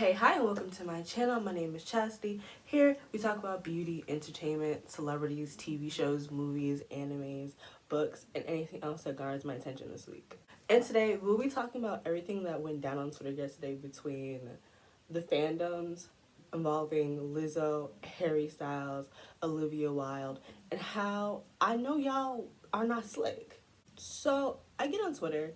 Hey, hi, and welcome to my channel. My name is Chastity. Here we talk about beauty, entertainment, celebrities, TV shows, movies, animes, books, and anything else that garners my attention this week. And today we'll be talking about everything that went down on Twitter yesterday between the fandoms involving Lizzo, Harry Styles, Olivia Wilde, and how I know y'all are not slick. So I get on Twitter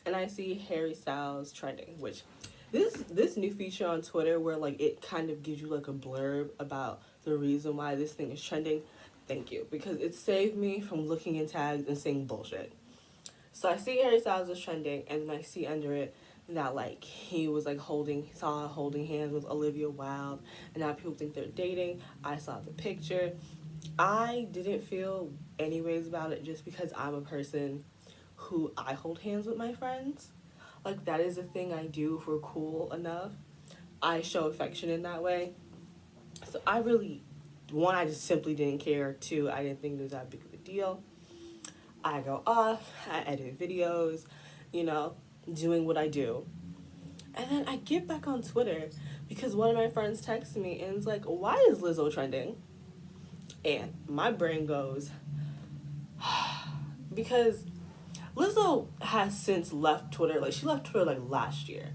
and I see Harry Styles trending, which this new feature on Twitter where like it kind of gives you like a blurb about the reason why this thing is trending. Thank you, because it saved me from looking in tags and seeing bullshit. So I see Harry Styles is trending, and then I see under it that like he was like holding hands with Olivia Wilde, and now people think they're dating. I saw the picture. I didn't feel anyways about it just because I'm a person who I hold hands with my friends. Like that is a thing I do if we're cool enough. I show affection in that way. So I really, one, I just simply didn't care. Two, I didn't think it was that big of a deal. I go off, I edit videos, you know, doing what I do. And then I get back on Twitter because one of my friends texted me and it's like, why is Lizzo trending? And my brain goes, because Lizzo has since left Twitter. Like she left Twitter like last year,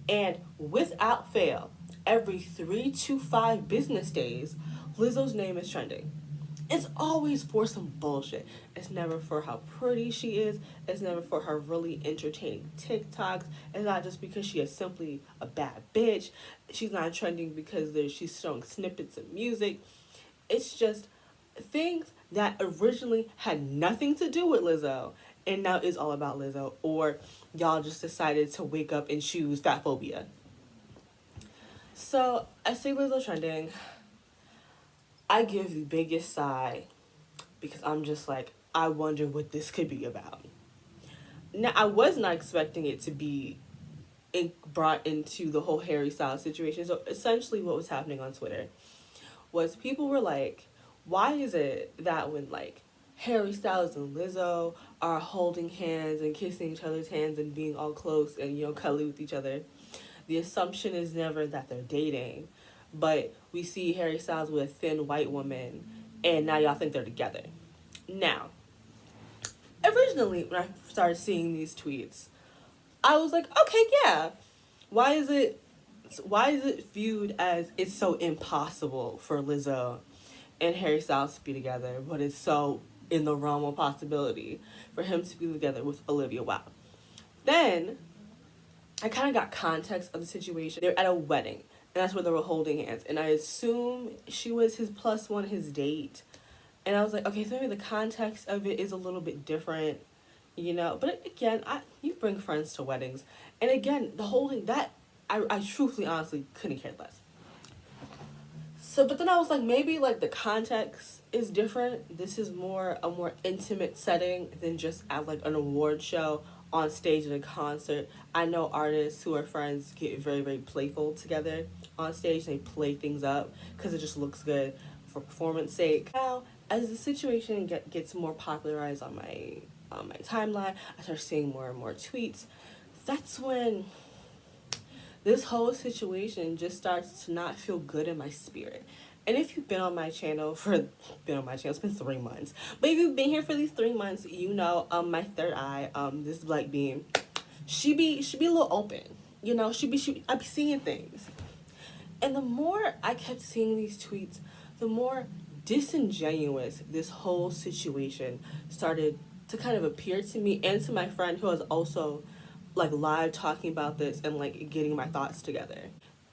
and without fail, every 3 to 5 business days, Lizzo's name is trending. It's always for some bullshit. It's never for how pretty she is. It's never for her really entertaining TikToks. It's not just because she is simply a bad bitch. She's not trending because she's showing snippets of music. It's just things that originally had nothing to do with Lizzo and now is all about Lizzo, or y'all just decided to wake up and choose fat phobia. So I see Lizzo trending. I give the biggest sigh because I'm just like, I wonder what this could be about. Now, I was not expecting it to be brought into the whole Harry Styles situation. So essentially, what was happening on Twitter was people were like, why is it that when like Harry Styles and Lizzo are holding hands and kissing each other's hands and being all close and cuddly with each other, the assumption is never that they're dating, but we see Harry Styles with a thin white woman and now y'all think they're together. Now, originally when I started seeing these tweets, I was like, okay, yeah. Why is it viewed as it's so impossible for Lizzo and Harry Styles to be together, but it's so in the realm of possibility for him to be together with Olivia Wilde? Then I kind of got context of the situation. They're at a wedding, and that's where they were holding hands. And I assume she was his plus one, his date. And I was like, okay, so maybe the context of it is a little bit different, But again, you bring friends to weddings. And again, the holding, that, I truthfully, honestly, couldn't care less. So, but then I was like, maybe like the context is different. This is a more intimate setting than just at like an award show on stage at a concert. I know artists who are friends get very, very playful together on stage. They play things up because it just looks good for performance sake. Now, as the situation gets more popularized on my timeline, I start seeing more and more tweets. That's when this whole situation just starts to not feel good in my spirit. And if you've been on my channel it's been 3 months. But if you've been here for these 3 months, my third eye, this black being, she be a little open. I be seeing things. And the more I kept seeing these tweets, the more disingenuous this whole situation started to kind of appear to me and to my friend who was also like live talking about this and like getting my thoughts together.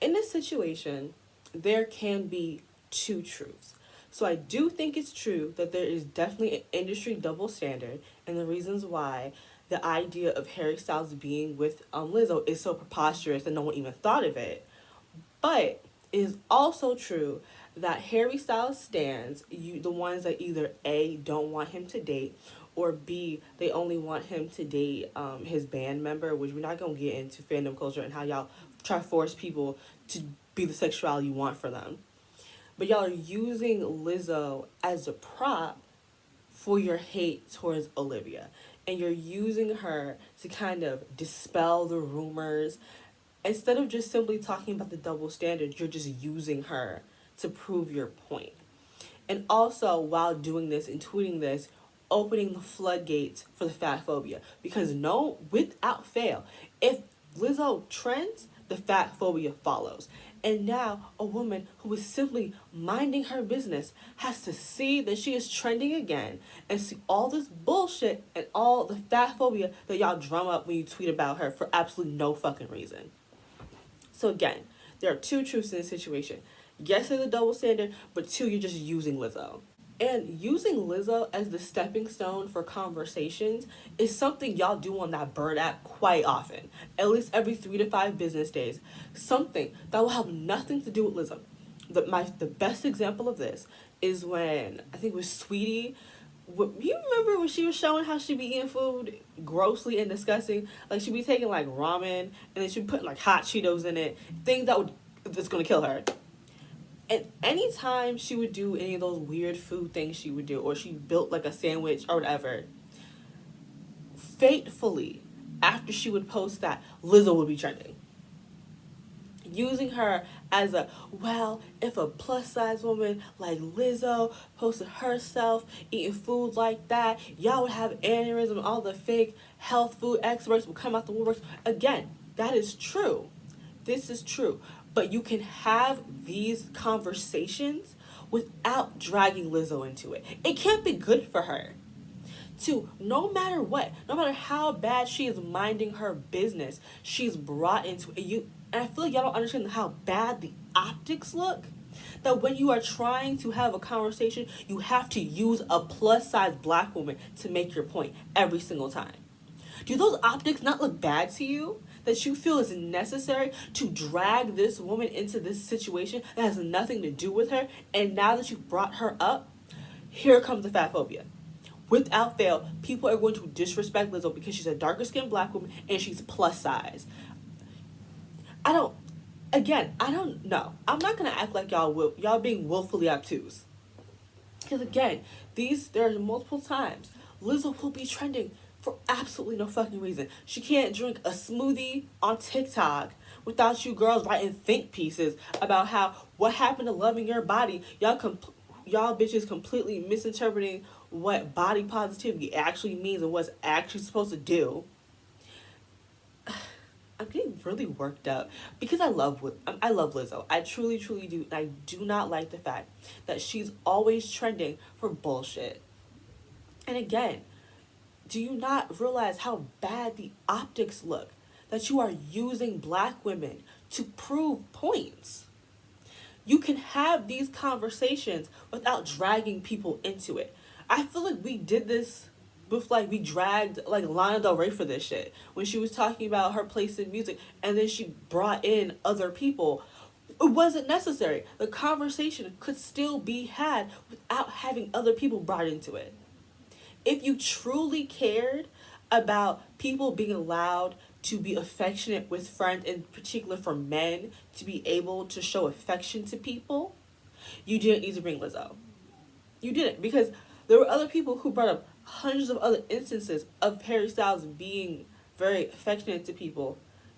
In this situation, there can be two truths. So I do think it's true that there is definitely an industry double standard, and the reasons why the idea of Harry Styles being with Lizzo is so preposterous that no one even thought of it. But it is also true that Harry Styles stands, the ones that either A, don't want him to date, or B, they only want him to date his band member, which we're not going to get into fandom culture and how y'all try to force people to be the sexuality you want for them. But y'all are using Lizzo as a prop for your hate towards Olivia. And you're using her to kind of dispel the rumors Instead of just simply talking about the double standard, you're just using her to prove your point. And also, while doing this and tweeting this, opening the floodgates for the fat phobia. Because no, without fail, if Lizzo trends, the fat phobia follows. And now a woman who is simply minding her business has to see that she is trending again and see all this bullshit and all the fat phobia that y'all drum up when you tweet about her for absolutely no fucking reason. So again, there are two truths in this situation. Yes, there's a double standard, but two, you're just using Lizzo. And using Lizzo as the stepping stone for conversations is something y'all do on that Bird app quite often, at least every 3 to 5 business days. Something that will have nothing to do with Lizzo. The best example of this is when, I think it was Sweetie, you remember when she was showing how she be eating food grossly and disgusting? Like, she be taking like ramen and then she be putting like hot Cheetos in it, things that's gonna kill her. And anytime she would do any of those weird food things she would do, or she built like a sandwich or whatever, fatefully, after she would post that, Lizzo would be trending. Using her as well, if a plus size woman like Lizzo posted herself eating food like that, y'all would have aneurysm, all the fake health food experts would come out the woodworks. Again, that is true. This is true. But you can have these conversations without dragging Lizzo into it. It can't be good for her to, no matter what, no matter how bad she is minding her business, she's brought into it. And I feel like y'all don't understand how bad the optics look. That when you are trying to have a conversation, you have to use a plus size black woman to make your point every single time. Do those optics not look bad to you? That you feel is necessary to drag this woman into this situation that has nothing to do with her, and now that you've brought her up, here comes the fat phobia. Without fail, people are going to disrespect Lizzo because she's a darker skinned black woman and she's plus size. I don't know. I'm not gonna act like y'all being willfully obtuse. Because again, there are multiple times Lizzo will be trending for absolutely no fucking reason. She can't drink a smoothie on TikTok without you girls writing think pieces about what happened to loving your body. Y'all bitches completely misinterpreting what body positivity actually means and what's actually supposed to do. I'm getting really worked up because I love Lizzo. I truly, truly do. And I do not like the fact that she's always trending for bullshit. And again, do you not realize how bad the optics look? That you are using black women to prove points. You can have these conversations without dragging people into it. I feel like we did this with, like, we dragged like Lana Del Rey for this shit when she was talking about her place in music, and then she brought in other people. It wasn't necessary. The conversation could still be had without having other people brought into it. If you truly cared about people being allowed to be affectionate with friends, in particular for men to be able to show affection to people, you didn't need to bring Lizzo. You didn't, because there were other people who brought up hundreds of other instances of Harry Styles being very affectionate to people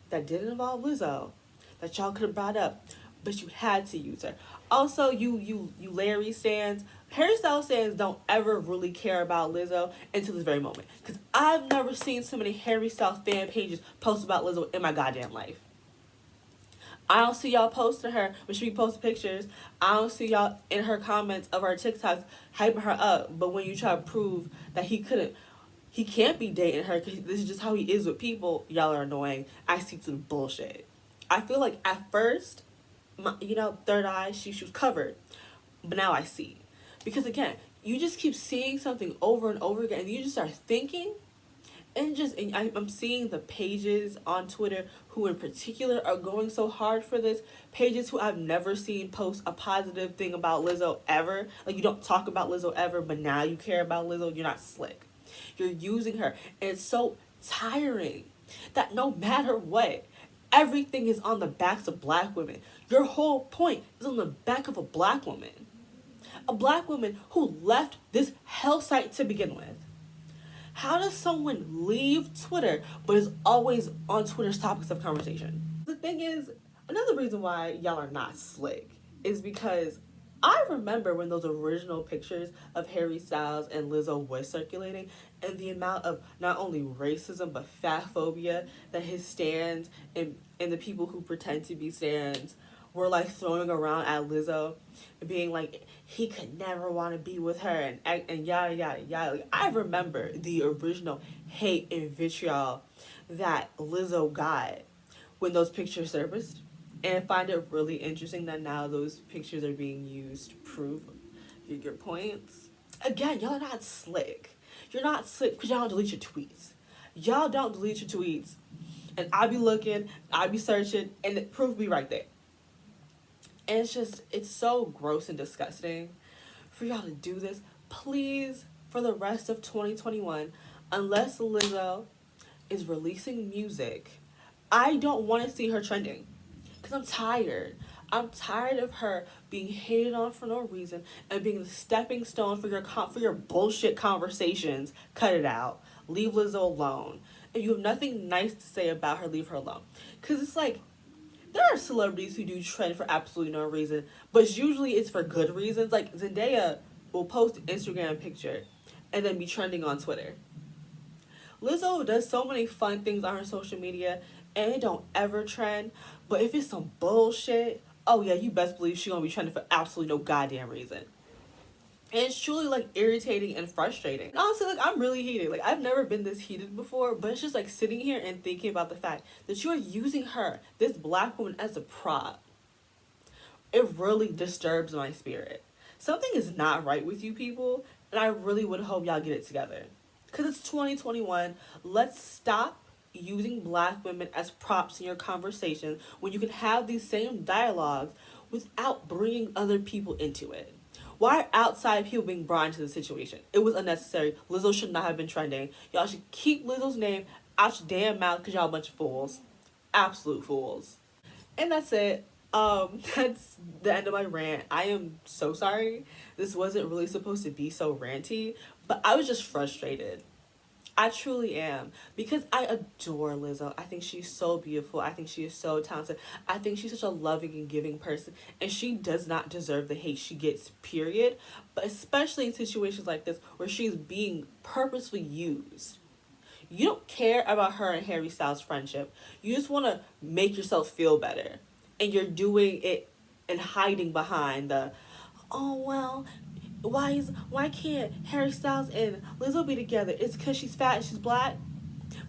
that didn't involve Lizzo, that y'all could have brought up, but you had to use her. Also, you Larry stands, Harry Styles stands don't ever really care about Lizzo until this very moment. Because I've never seen so many Harry Styles fan pages post about Lizzo in my goddamn life. I don't see y'all posting her when she be posting pictures. I don't see y'all in her comments of her TikToks hyping her up. But when you try to prove that he can't be dating her because this is just how he is with people, y'all are annoying. I see through the bullshit. I feel like at first, third eye, she was covered. But now I see. Because again, you just keep seeing something over and over again, and you just start thinking. And I'm seeing the pages on Twitter who in particular are going so hard for this. Pages who I've never seen post a positive thing about Lizzo ever. Like, you don't talk about Lizzo ever, but now you care about Lizzo. You're not slick. You're using her. And it's so tiring that no matter what, everything is on the backs of black women. Your whole point is on the back of a black woman. A black woman who left this hell site to begin with. How does someone leave Twitter but is always on Twitter's topics of conversation? The thing is, another reason why y'all are not slick is because I remember when those original pictures of Harry Styles and Lizzo was circulating, and the amount of not only racism but fat phobia that his stands and the people who pretend to be stands were like throwing around at Lizzo, being like he could never want to be with her and yada yada yada. Like, I remember the original hate and vitriol that Lizzo got when those pictures surfaced, and I find it really interesting that now those pictures are being used to prove your points. Again, y'all are not slick. You're not slick because y'all don't delete your tweets. Y'all don't delete your tweets, and I be looking, I be searching, and the proof be right there. And it's so gross and disgusting for y'all to do this. Please, for the rest of 2021, unless Lizzo is releasing music, I don't want to see her trending. Because I'm tired. I'm tired of her being hated on for no reason and being the stepping stone for your bullshit conversations. Cut it out. Leave Lizzo alone. If you have nothing nice to say about her, leave her alone. Because it's like, there are celebrities who do trend for absolutely no reason, but usually it's for good reasons. Like Zendaya will post an Instagram picture and then be trending on Twitter. Lizzo does so many fun things on her social media and it don't ever trend. But if it's some bullshit, oh yeah, you best believe she gonna be trending for absolutely no goddamn reason. And it's truly like irritating and frustrating. And honestly, like I'm really heated. Like I've never been this heated before, but it's just like sitting here and thinking about the fact that you are using her, this black woman, as a prop. It really disturbs my spirit. Something is not right with you people, and I really would hope y'all get it together. Because it's 2021. Let's stop using black women as props in your conversation when you can have these same dialogues without bringing other people into it. Why are outside people being brought into the situation? It was unnecessary. Lizzo should not have been trending. Y'all should keep Lizzo's name out your damn mouth because y'all a bunch of fools. Absolute fools. And that's it. That's the end of my rant. I am so sorry. This wasn't really supposed to be so ranty, but I was just frustrated. I truly am because I adore Lizzo. I think she's so beautiful. I think she is so talented. I think she's such a loving and giving person, and she does not deserve the hate she gets, period. But especially in situations like this where she's being purposely used. You don't care about her and Harry Styles' friendship. You just want to make yourself feel better. And you're doing it and hiding behind the, oh, well, why can't Harry Styles and Lizzo be together? It's because she's fat and she's black.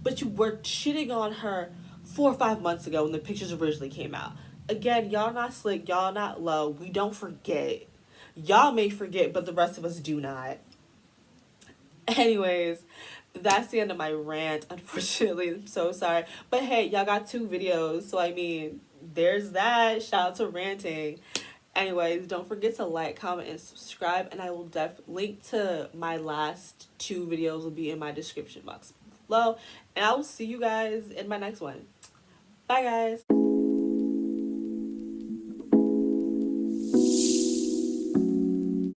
But you were shitting on her 4 or 5 months ago when the pictures originally came out. Again, y'all not slick, y'all not low. We don't forget. Y'all may forget, but the rest of us do not. Anyways, that's the end of my rant. Unfortunately, I'm so sorry. But hey, y'all got 2 videos, so I mean, there's that. Shout out to ranting. Anyways, don't forget to like, comment, and subscribe. And I will link to my last 2 videos will be in my description box below. And I will see you guys in my next one. Bye, guys.